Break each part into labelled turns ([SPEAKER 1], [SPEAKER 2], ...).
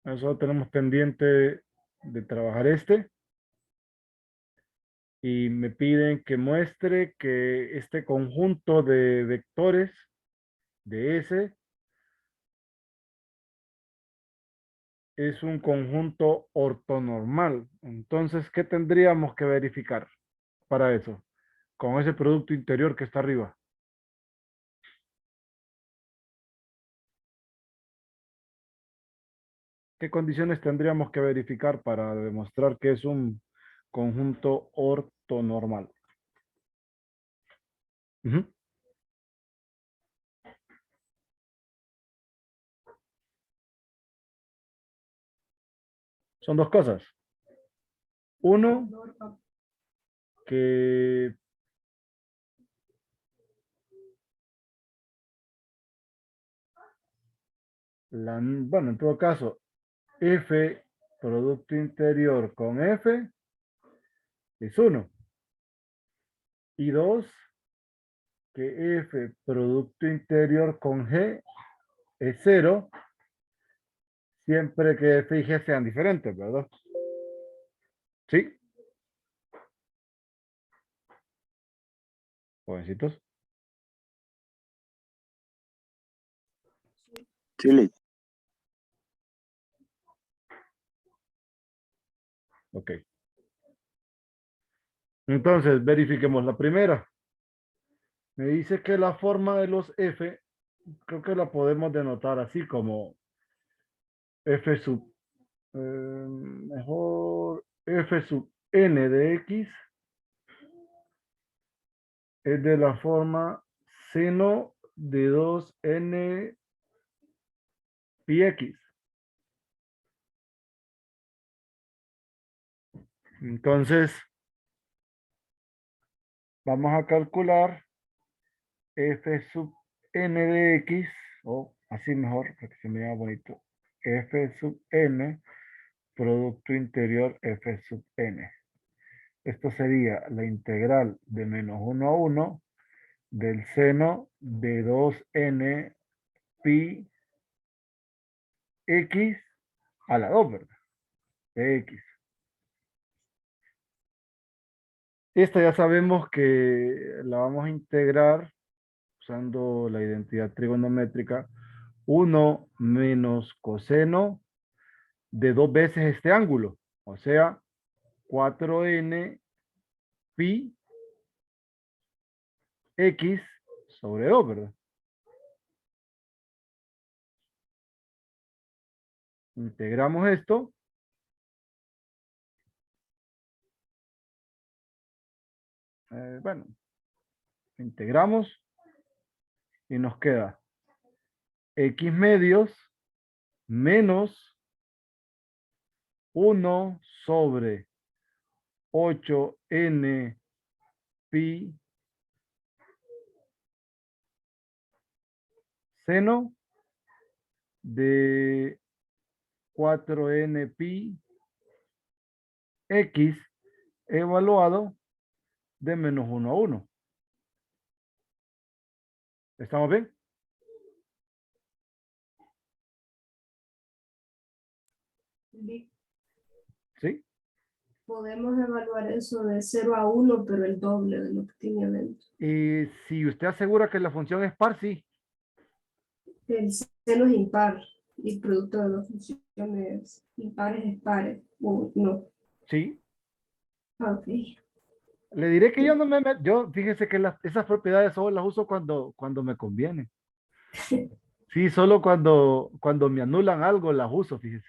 [SPEAKER 1] Eso tenemos pendiente de trabajar este. Y me piden que muestre que este conjunto de vectores de S es un conjunto ortonormal. Entonces, ¿qué tendríamos que verificar para eso? Con ese producto interior que está arriba. ¿Qué condiciones tendríamos que verificar para demostrar que es un conjunto ortonormal? Ujú. Son dos cosas. Uno, que bueno, en todo caso, F producto interior con F es uno. Y dos, que F producto interior con G es cero, siempre que F y G sean diferentes, ¿verdad? ¿Sí? Jovencitos.
[SPEAKER 2] Sí, Liz.
[SPEAKER 1] Ok. Entonces, verifiquemos la primera. Me dice que la forma de los F, creo que la podemos denotar así como F sub, mejor F sub n de X es de la forma seno de 2n pi X. Entonces, vamos a calcular F sub n de X, o así mejor, para que se me vea bonito. F sub n, producto interior F sub n. Esto sería la integral de menos 1 a 1 del seno de 2n pi x a la 2, ¿verdad? De x. Esta ya sabemos que la vamos a integrar usando la identidad trigonométrica 1 menos coseno de 2 veces este ángulo, o sea, 4n pi x sobre 2, ¿verdad? Integramos esto. Bueno, integramos y nos queda x medios menos 1 sobre 8n pi seno de 4n pi x evaluado de menos 1 a 1. ¿Estamos bien? ¿Sí?
[SPEAKER 3] Podemos evaluar eso de 0 a 1, pero el doble de lo que tiene adentro.
[SPEAKER 1] Y si usted asegura que la función es par, sí.
[SPEAKER 3] El seno es impar y el producto de dos funciones impares es pares. O no.
[SPEAKER 1] Sí.
[SPEAKER 3] Ok.
[SPEAKER 1] Le diré que yo no me meto. Yo, fíjese que esas propiedades solo las uso cuando me conviene. Sí, solo cuando me anulan algo las uso, fíjese.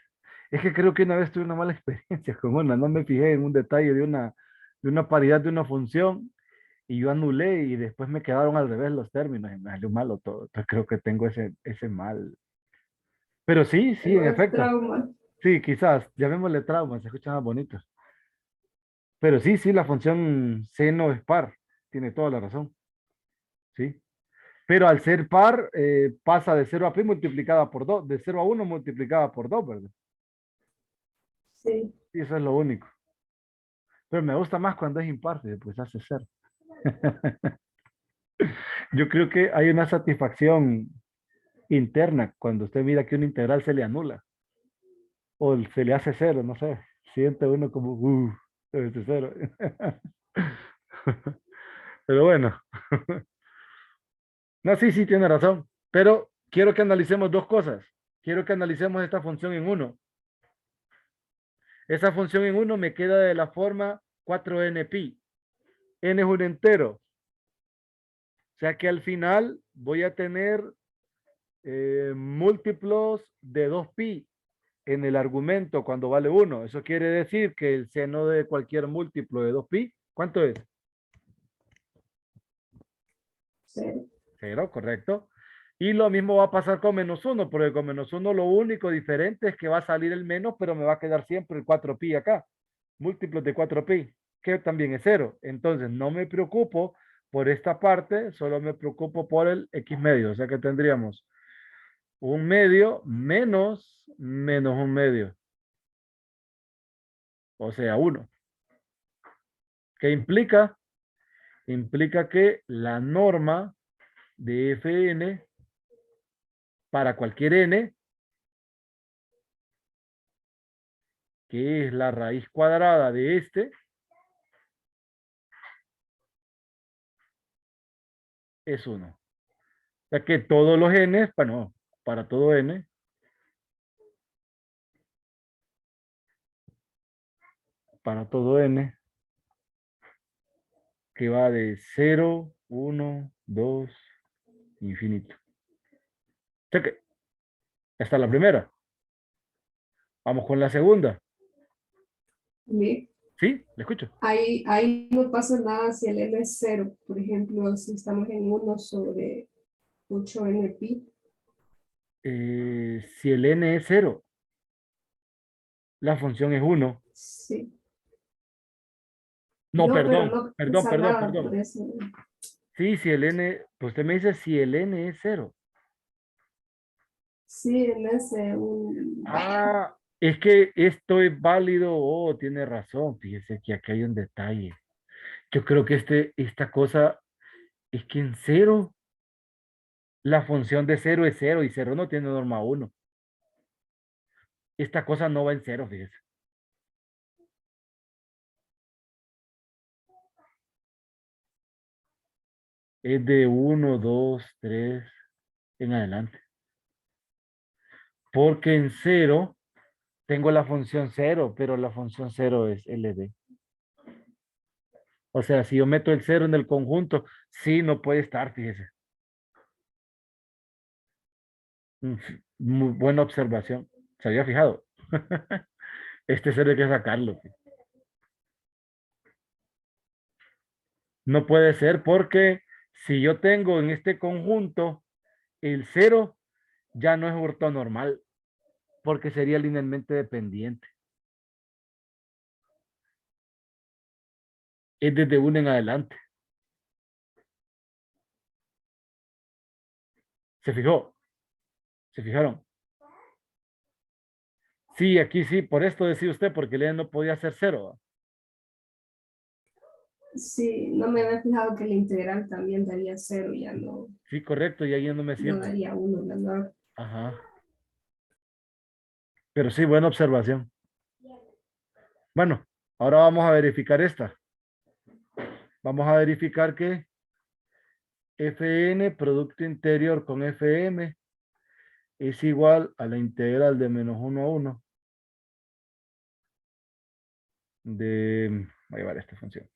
[SPEAKER 1] Es que creo que una vez tuve una mala experiencia con una, no me fijé en un detalle de una paridad de una función y yo anulé y después me quedaron al revés los términos y me salió malo todo. Entonces creo que tengo ese mal. Pero sí, sí, en
[SPEAKER 3] Pero es
[SPEAKER 1] efecto.
[SPEAKER 3] trauma.
[SPEAKER 1] Sí, quizás, llamémosle trauma, se escucha más bonito. Pero sí, sí, la función seno es par, tiene toda la razón. Sí. Pero al ser par, pasa de 0 a pi multiplicada por 2, de 0 a 1 multiplicada por 2, ¿verdad?
[SPEAKER 3] Sí.
[SPEAKER 1] Y eso es lo único. Pero me gusta más cuando es impar, pues hace ser. Yo creo que hay una satisfacción interna cuando usted mira que una integral se le anula. O se le hace cero, no sé. Siente uno como, este cero. Pero bueno, no, sí, sí, tiene razón. Pero quiero que analicemos dos cosas. Quiero que analicemos esta función en uno. Esa función en uno me queda de la forma 4n pi. N es un entero. O sea que al final voy a tener múltiplos de 2pi en el argumento cuando vale 1. Eso quiere decir que el seno de cualquier múltiplo de 2pi, ¿cuánto es?
[SPEAKER 3] Cero.
[SPEAKER 1] 0, correcto. Y lo mismo va a pasar con menos 1, porque con menos 1 lo único diferente es que va a salir el menos, pero me va a quedar siempre el 4pi acá. Múltiplos de 4pi, que también es 0. Entonces no me preocupo por esta parte, solo me preocupo por el x medio. O sea que tendríamos un medio menos un medio. O sea, 1. ¿Qué implica? Implica que la norma de Fn para cualquier n, que es la raíz cuadrada de este, es 1. O sea que todos los n, bueno, para todo n, para todo n, que va de 0, 1, 2, infinito. O sea que esta es la primera. Vamos con la segunda.
[SPEAKER 3] Bien.
[SPEAKER 1] ¿Sí? ¿Le escucho?
[SPEAKER 3] Ahí no pasa nada si el n es cero. Por ejemplo, si estamos en 1/8n pi.
[SPEAKER 1] Si el n es 0, la función es 1.
[SPEAKER 3] Sí.
[SPEAKER 1] No,
[SPEAKER 3] No, pero
[SPEAKER 1] perdón,
[SPEAKER 3] no
[SPEAKER 1] perdón,
[SPEAKER 3] pasa
[SPEAKER 1] perdón,
[SPEAKER 3] nada por
[SPEAKER 1] perdón.
[SPEAKER 3] eso.
[SPEAKER 1] Sí, si el n, pues usted me dice si el n es 0.
[SPEAKER 3] Sí, en ese un...
[SPEAKER 1] Ah, es que esto es válido. Oh, tiene razón. Fíjese que aquí hay un detalle. Yo creo que esta cosa es que en 0, la función de 0 es 0 y 0 no tiene norma 1. Esta cosa no va en 0, fíjese. Es de 1, 2, 3 en adelante. Porque en 0 tengo la función 0, pero la función 0 es LD. O sea, si yo meto el 0 en el conjunto, sí, no puede estar, fíjese. Mm, muy buena observación. ¿Se había fijado? Este 0 hay que sacarlo. No puede ser porque si yo tengo en este conjunto el 0, ya no es ortonormal, porque sería linealmente dependiente. Es desde 1 en adelante. ¿Se fijó? ¿Se fijaron? Sí, aquí sí, por esto decía usted, porque el n no podía ser 0.
[SPEAKER 3] Sí, no me había fijado que la integral también daría cero, ya no,
[SPEAKER 1] Sí, correcto, y ahí no me
[SPEAKER 3] no
[SPEAKER 1] sirve.
[SPEAKER 3] daría uno, ¿verdad?
[SPEAKER 1] Ajá. Pero sí, buena observación. Bueno, ahora vamos a verificar esta. Vamos a verificar que Fn, producto interior con Fm, es igual a la integral de -1 a 1 voy a llevar esta función.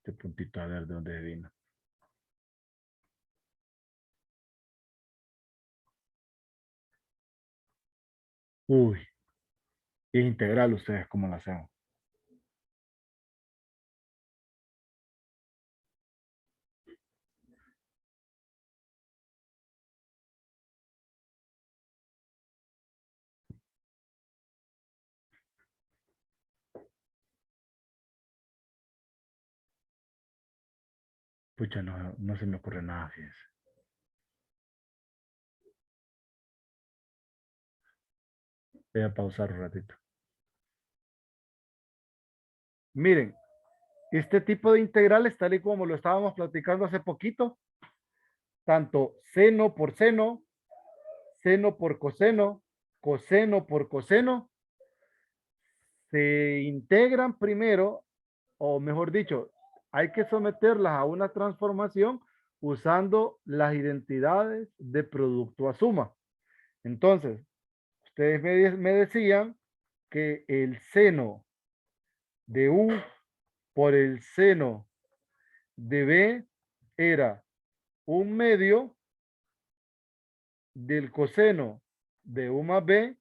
[SPEAKER 1] Este puntito, a ver de dónde vino. Uy, es integral ustedes, ¿cómo la hacemos? Pucha, no, no se me ocurre nada, fíjense. Voy a pausar un ratito. Miren, este tipo de integrales, tal y como lo estábamos platicando hace poquito, tanto seno por seno, seno por coseno, coseno por coseno, se integran primero, o mejor dicho, hay que someterlas a una transformación usando las identidades de producto a suma. Entonces, ustedes me decían que el seno de U por el seno de B era un medio del coseno de U más B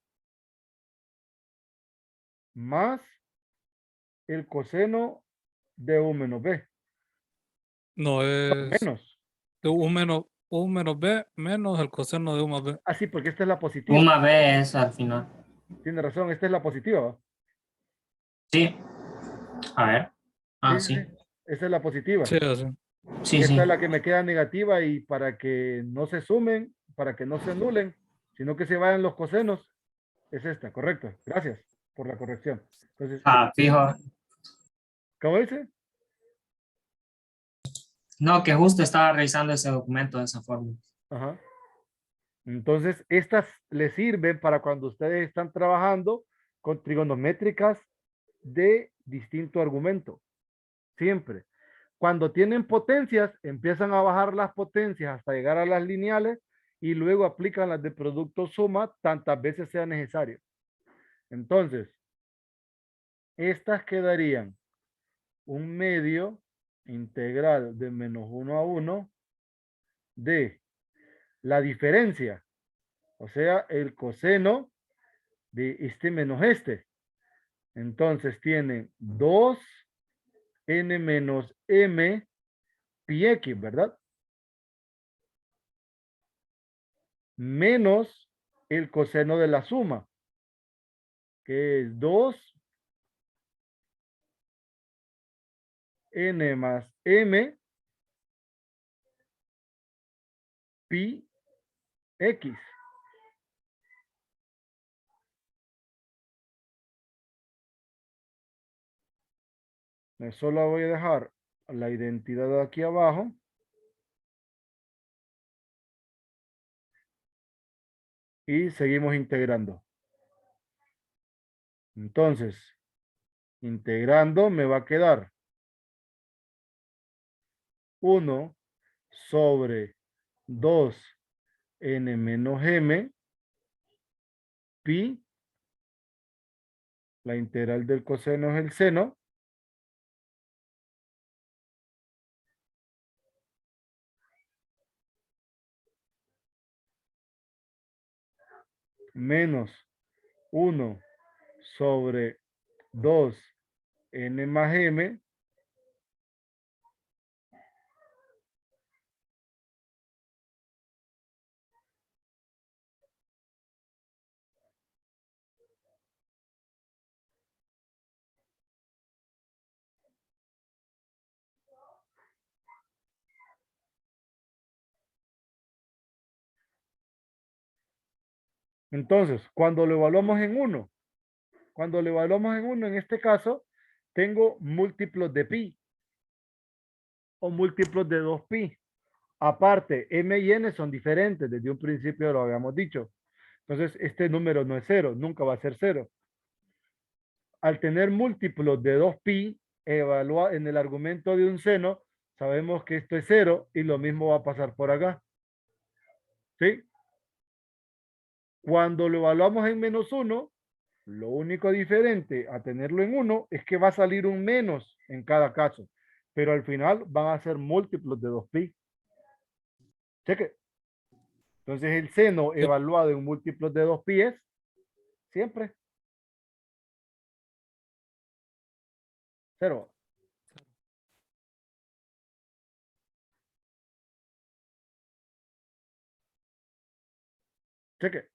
[SPEAKER 1] más el coseno de U menos B.
[SPEAKER 2] No, es
[SPEAKER 1] Menos.
[SPEAKER 2] U menos B menos el coseno de U más B.
[SPEAKER 1] Así, porque esta es la positiva.
[SPEAKER 4] Una vez al final.
[SPEAKER 1] Tiene razón, esta es la positiva, ¿va?
[SPEAKER 4] Sí. A ver.
[SPEAKER 1] Sí,
[SPEAKER 4] Ah,
[SPEAKER 1] sí,
[SPEAKER 4] sí.
[SPEAKER 1] sí. Esa es la positiva.
[SPEAKER 2] Sí, así.
[SPEAKER 4] Sí,
[SPEAKER 1] Esta
[SPEAKER 4] sí.
[SPEAKER 1] es la que me queda negativa y para que no se sumen, para que no se anulen, sino que se vayan los cosenos, es esta, correcto. Gracias por la corrección. Entonces,
[SPEAKER 4] Ah, fijo.
[SPEAKER 1] ¿cómo dice?
[SPEAKER 4] No, que justo estaba revisando ese documento de esa forma.
[SPEAKER 1] Ajá. Entonces, estas les sirven para cuando ustedes están trabajando con trigonométricas de distinto argumento. Siempre. Cuando tienen potencias, empiezan a bajar las potencias hasta llegar a las lineales y luego aplican las de producto suma tantas veces sea necesario. Entonces, estas quedarían un medio integral de menos 1 a 1 de la diferencia, o sea, el coseno de este menos este. Entonces tienen 2 n menos m pi x, ¿verdad? Menos el coseno de la suma, que es 2 n más m pi x. Solo voy a dejar la identidad aquí abajo. Y seguimos integrando. Entonces, integrando me va a quedar 1 sobre 2 n menos m pi, la integral del coseno es el seno, menos 1 sobre 2 n más m Entonces, cuando lo evaluamos en 1, en este caso, tengo múltiplos de pi o múltiplos de 2pi. Aparte, m y n son diferentes, desde un principio lo habíamos dicho. Entonces, este número no es cero, nunca va a ser cero. Al tener múltiplos de 2pi evalúa en el argumento de un seno, sabemos que esto es cero y lo mismo va a pasar por acá. ¿Sí? Cuando lo evaluamos en menos 1, lo único diferente a tenerlo en 1 es que va a salir un menos en cada caso, pero al final van a ser múltiplos de 2pi. Cheque. Entonces el seno
[SPEAKER 2] Sí.
[SPEAKER 1] evaluado en múltiplos de 2pi es siempre cero. Cheque.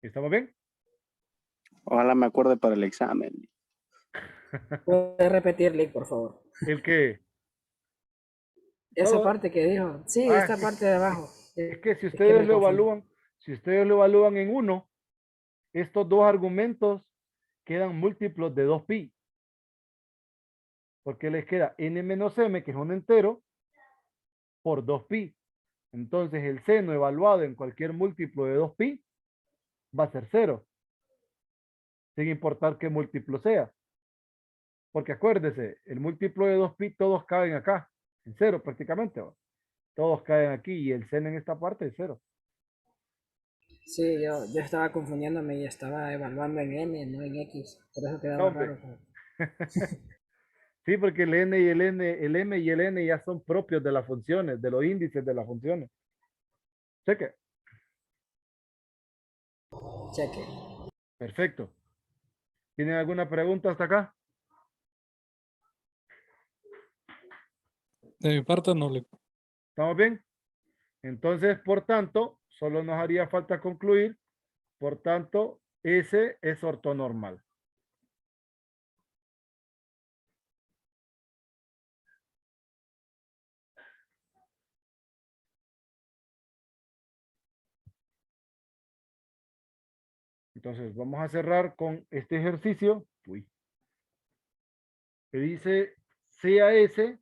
[SPEAKER 1] ¿Estamos bien?
[SPEAKER 5] Ojalá me acuerde para el examen.
[SPEAKER 6] ¿Puede repetir, Lick, por favor?
[SPEAKER 1] El que,
[SPEAKER 5] Esa
[SPEAKER 1] todo,
[SPEAKER 5] parte que dijo. Sí,
[SPEAKER 1] ah,
[SPEAKER 5] esta parte de abajo.
[SPEAKER 1] es que si
[SPEAKER 5] Es que
[SPEAKER 1] ustedes
[SPEAKER 5] me
[SPEAKER 1] lo
[SPEAKER 5] confundí.
[SPEAKER 1] evalúan, si ustedes lo evalúan en uno, estos dos argumentos quedan múltiplos de 2pi. Porque les queda n menos m, que es un entero, por 2pi. Entonces el seno evaluado en cualquier múltiplo de 2pi va a ser 0, sin importar qué múltiplo sea. Porque acuérdese, el múltiplo de 2pi todos caen acá, en 0 prácticamente. ¿Va? Todos caen aquí y el seno en esta parte es 0.
[SPEAKER 5] Sí, yo estaba confundiéndome y estaba evaluando en N, no en X. Por eso
[SPEAKER 1] No,
[SPEAKER 5] quedaba
[SPEAKER 1] hombre.
[SPEAKER 5] raro.
[SPEAKER 1] Sí, porque el n y el n, el m y el n ya son propios de las funciones, de los índices de las funciones. Cheque.
[SPEAKER 5] Cheque.
[SPEAKER 1] Perfecto. ¿Tienen alguna pregunta hasta acá?
[SPEAKER 2] De mi parte no le.
[SPEAKER 1] ¿Estamos bien? Entonces, por tanto, solo nos haría falta concluir. Por tanto, S es ortonormal. Entonces, vamos a cerrar con este ejercicio. Uy. Que dice CAS,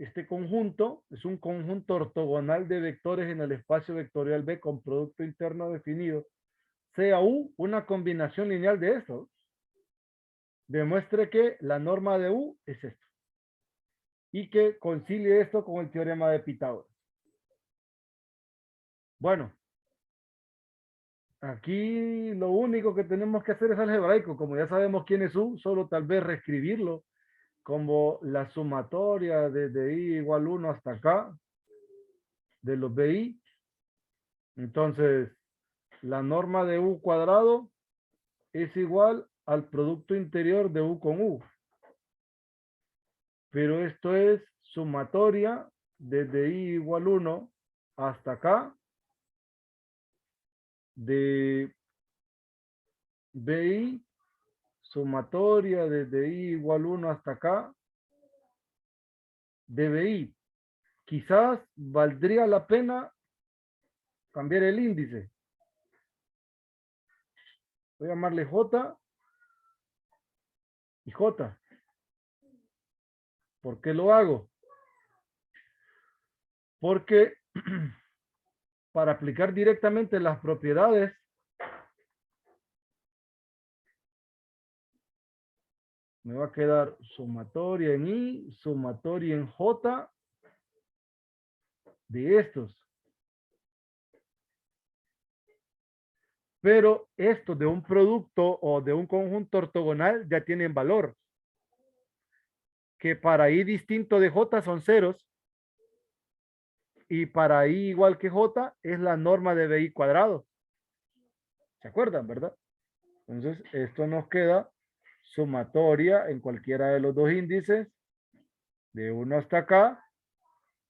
[SPEAKER 1] este conjunto es un conjunto ortogonal de vectores en el espacio vectorial B con producto interno definido. CAU, una combinación lineal de estos. Demuestre que la norma de U es esto. Y que concilie esto con el teorema de Pitágoras. Bueno, aquí lo único que tenemos que hacer es algebraico. Como ya sabemos quién es U, solo tal vez reescribirlo como la sumatoria desde I igual 1 hasta acá de los BI. Entonces, la norma de U cuadrado es igual al producto interior de U con U. Pero esto es sumatoria desde I igual 1 hasta acá de BI, sumatoria desde I igual 1 hasta acá de BI. Quizás valdría la pena cambiar el índice. Voy a llamarle J y J. ¿Por qué lo hago? Porque para aplicar directamente las propiedades, me va a quedar sumatoria en I, sumatoria en J de estos. Pero estos de un producto o de un conjunto ortogonal ya tienen valor. Que para I distinto de J son ceros. Y para I igual que J es la norma de BI cuadrado. ¿Se acuerdan, verdad? Entonces, esto nos queda sumatoria en cualquiera de los dos índices, de 1 hasta acá,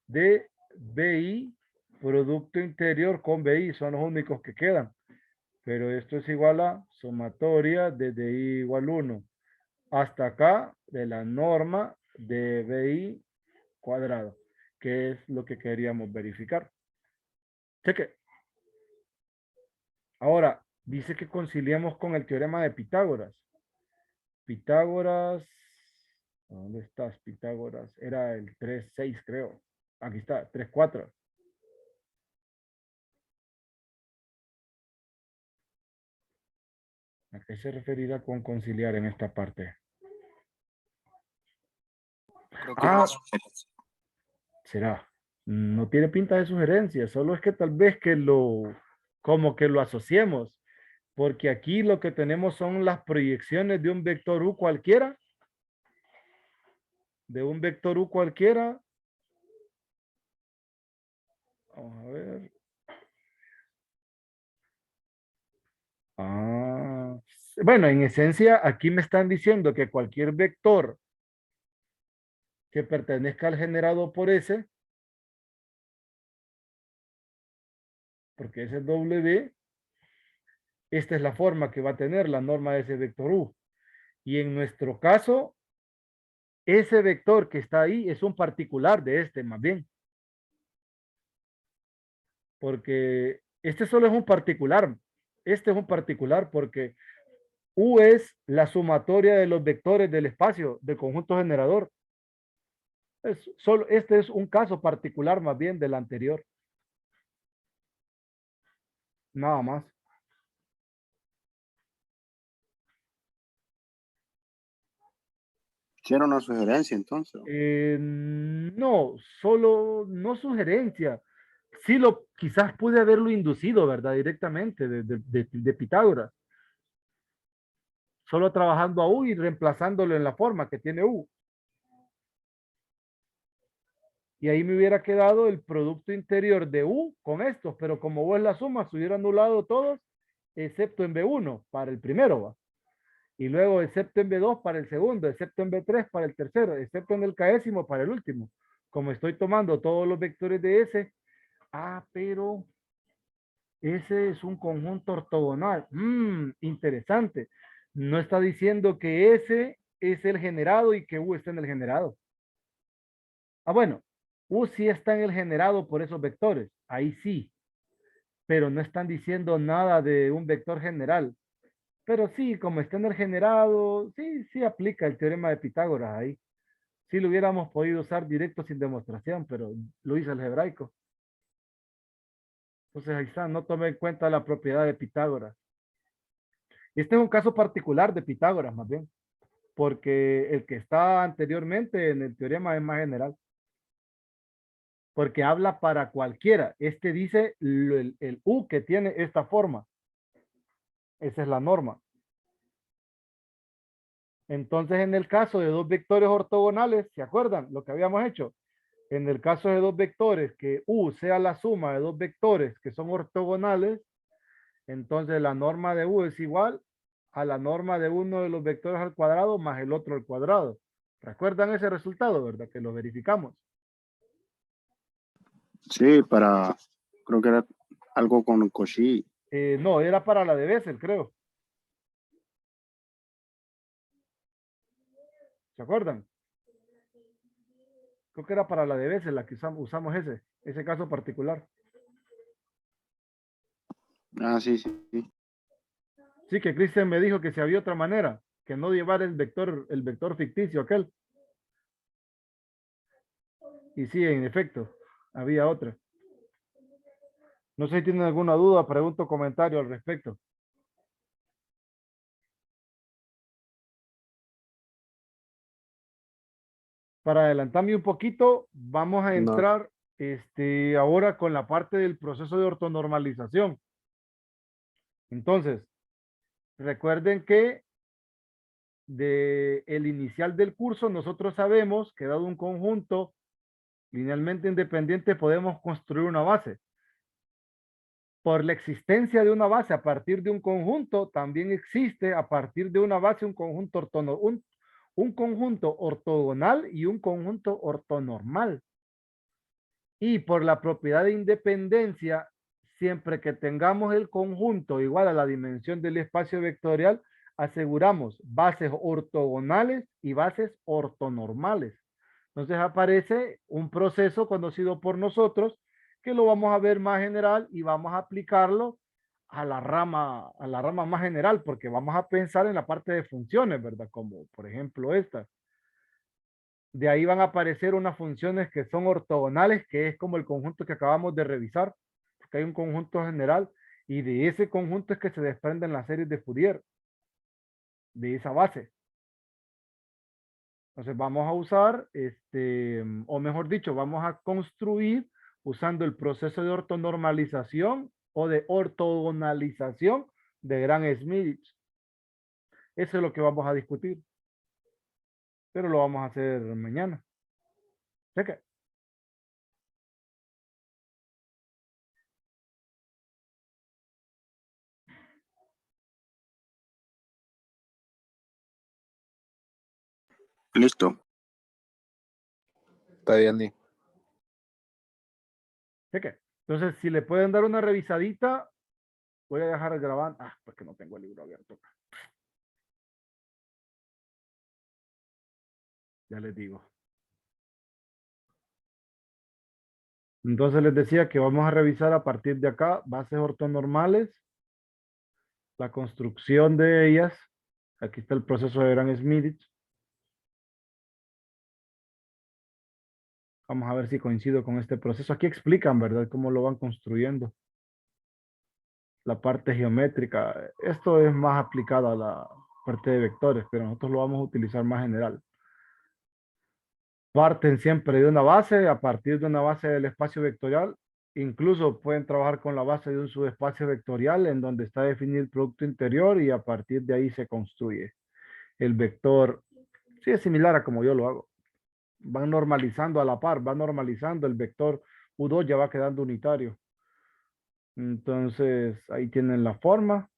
[SPEAKER 1] de BI, producto interior con BI, son los únicos que quedan. Pero esto es igual a sumatoria desde I igual 1 hasta acá de la norma de BI cuadrado, que es lo que queríamos verificar. Cheque. Ahora, dice que conciliamos con el teorema de Pitágoras. Pitágoras, ¿dónde estás, Pitágoras? Era el 3,6, creo. Aquí está, 3,4. ¿A qué se referirá con conciliar en esta parte?
[SPEAKER 6] Creo que
[SPEAKER 1] Ah, será. No tiene pinta de sugerencia, solo es que tal vez que como que lo asociemos, porque aquí lo que tenemos son las proyecciones de un vector U cualquiera, Vamos a ver. Ah, bueno, en esencia, aquí me están diciendo que cualquier vector que pertenezca al generado por S, porque ese es W, esta es la forma que va a tener la norma de ese vector U. Y en nuestro caso, ese vector que está ahí es un particular de este, más bien. Porque este solo es un particular. Este es un particular porque U es la sumatoria de los vectores del espacio del conjunto generador. Solo, este es un caso particular más bien del anterior. Nada más.
[SPEAKER 6] Si era una sugerencia, entonces.
[SPEAKER 1] No, solo, no sugerencia. Sí, quizás pude haberlo inducido, ¿verdad? Directamente de Pitágoras. Solo trabajando a U y reemplazándolo en la forma que tiene U. Y ahí me hubiera quedado el producto interior de U con estos, pero como U es la suma, se hubiera anulado todos, excepto en B1 para el primero, ¿va? Y luego excepto en B2 para el segundo, excepto en B3 para el tercero, excepto en el késimo para el último. Como estoy tomando todos los vectores de S, pero ese es un conjunto ortogonal. Interesante. No está diciendo que S es el generado y que U está en el generado. Bueno, U sí está en el generado por esos vectores. Ahí sí. Pero no están diciendo nada de un vector general. Pero sí, como está en el generado, sí aplica el teorema de Pitágoras ahí. Sí lo hubiéramos podido usar directo sin demostración, pero lo hizo algebraico. Entonces ahí está, no tomé en cuenta la propiedad de Pitágoras. Este es un caso particular de Pitágoras, más bien, porque el que está anteriormente en el teorema es más general, porque habla para cualquiera. Este dice el U que tiene esta forma. Esa es la norma. Entonces, en el caso de dos vectores ortogonales, ¿se acuerdan lo que habíamos hecho? En el caso de dos vectores, que U sea la suma de dos vectores que son ortogonales, entonces la norma de U es igual a la norma de uno de los vectores al cuadrado más el otro al cuadrado. ¿Recuerdan ese resultado, verdad? Que lo verificamos.
[SPEAKER 6] Sí, creo que era algo con Cauchy.
[SPEAKER 1] No, era para la de Bessel, creo. ¿Se acuerdan? Creo que era para la de Bessel la que usamos ese caso particular.
[SPEAKER 6] Sí.
[SPEAKER 1] Sí, que Christian me dijo que si había otra manera, que no llevar el vector ficticio aquel. Y sí, en efecto, había otra. No sé si tienen alguna duda, pregunta o comentario al respecto. Para adelantarme un poquito, vamos a
[SPEAKER 6] No.
[SPEAKER 1] entrar ahora con la parte del proceso de ortonormalización. Entonces, recuerden que el inicial del curso nosotros sabemos que dado un conjunto linealmente independiente podemos construir una base. Por la existencia de una base a partir de un conjunto, también existe a partir de una base un conjunto un conjunto ortogonal y un conjunto ortonormal. Y por la propiedad de independencia, siempre que tengamos el conjunto igual a la dimensión del espacio vectorial, aseguramos bases ortogonales y bases ortonormales. Entonces aparece un proceso conocido por nosotros que lo vamos a ver más general y vamos a aplicarlo a la rama más general, porque vamos a pensar en la parte de funciones, ¿verdad? Como por ejemplo estas. De ahí van a aparecer unas funciones que son ortogonales, que es como el conjunto que acabamos de revisar, porque hay un conjunto general y de ese conjunto es que se desprenden las series de Fourier, de esa base. Entonces vamos a usar, o mejor dicho, vamos a construir usando el proceso de ortonormalización o de ortogonalización de Gram-Schmidt. Eso es lo que vamos a discutir, pero lo vamos a hacer mañana. Cheque.
[SPEAKER 6] Listo.
[SPEAKER 7] Está bien, Di.
[SPEAKER 1] Cheque. Entonces, si le pueden dar una revisadita, voy a dejar grabando. Porque no tengo el libro abierto. Ya les digo. Entonces les decía que vamos a revisar a partir de acá bases ortonormales, la construcción de ellas. Aquí está el proceso de Gram-Schmidt. Vamos a ver si coincido con este proceso. Aquí explican, ¿verdad? Cómo lo van construyendo. La parte geométrica. Esto es más aplicado a la parte de vectores, pero nosotros lo vamos a utilizar más general. Parten siempre de una base, a partir de una base del espacio vectorial. Incluso pueden trabajar con la base de un subespacio vectorial en donde está definido el producto interior y a partir de ahí se construye el vector. Sí, es similar a como yo lo hago. Van normalizando a la par, van normalizando el vector U2 ya va quedando unitario. Entonces ahí tienen la forma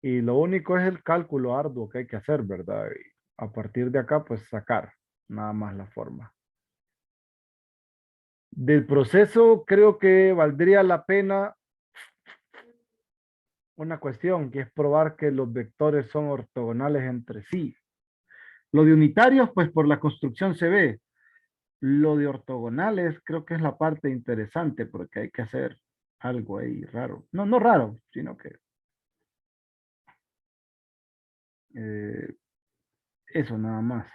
[SPEAKER 1] y lo único es el cálculo arduo que hay que hacer, ¿verdad? Y a partir de acá pues sacar nada más la forma. Del proceso creo que valdría la pena una cuestión que es probar que los vectores son ortogonales entre sí. Lo de unitarios pues por la construcción se ve. Lo de ortogonales creo que es la parte interesante porque hay que hacer algo ahí raro. No, no raro, sino que eso nada más.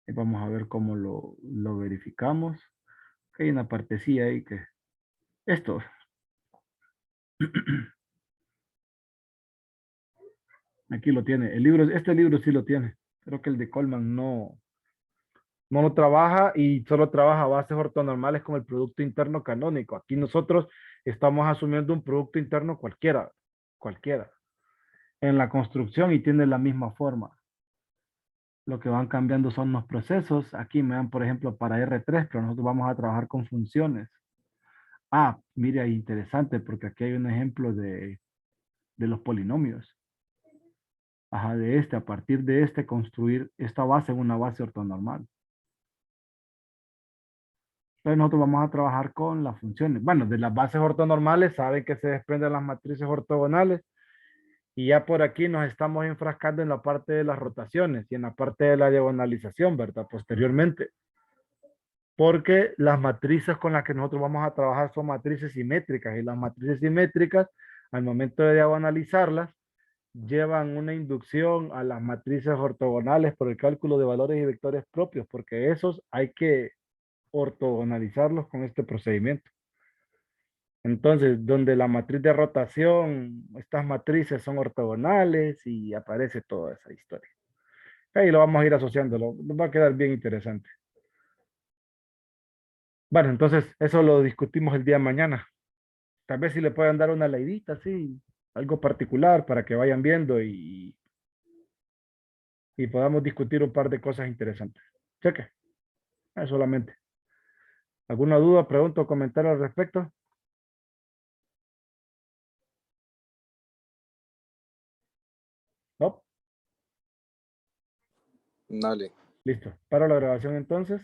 [SPEAKER 1] Y vamos a ver cómo lo verificamos. Hay una partecilla ahí que... Esto. Aquí lo tiene. El libro, este libro sí lo tiene. Creo que el de Coleman no lo trabaja y solo trabaja bases ortonormales como el producto interno canónico. Aquí nosotros estamos asumiendo un producto interno cualquiera, en la construcción y tiene la misma forma. Lo que van cambiando son los procesos. Aquí me dan, por ejemplo, para R3, pero nosotros vamos a trabajar con funciones. Ah, mire, ahí interesante, porque aquí hay un ejemplo de los polinomios. Ajá, a partir de construir esta base en una base ortonormal. Entonces nosotros vamos a trabajar con las funciones. Bueno, de las bases ortonormales saben que se desprenden las matrices ortogonales y ya por aquí nos estamos enfrascando en la parte de las rotaciones y en la parte de la diagonalización, ¿verdad? Posteriormente. Porque las matrices con las que nosotros vamos a trabajar son matrices simétricas y las matrices simétricas, al momento de diagonalizarlas, llevan una inducción a las matrices ortogonales por el cálculo de valores y vectores propios, porque esos hay que ortogonalizarlos con este procedimiento. Entonces, donde la matriz de rotación, estas matrices son ortogonales y aparece toda esa historia. Ahí lo vamos a ir asociando, nos va a quedar bien interesante. Bueno, entonces eso lo discutimos el día de mañana. Tal vez si le puedan dar una leidita, así, algo particular para que vayan viendo y podamos discutir un par de cosas interesantes. Cheque, es solamente. ¿Alguna duda, pregunta o comentario al respecto? ¿No?
[SPEAKER 7] Dale.
[SPEAKER 1] Listo. Paro la grabación entonces.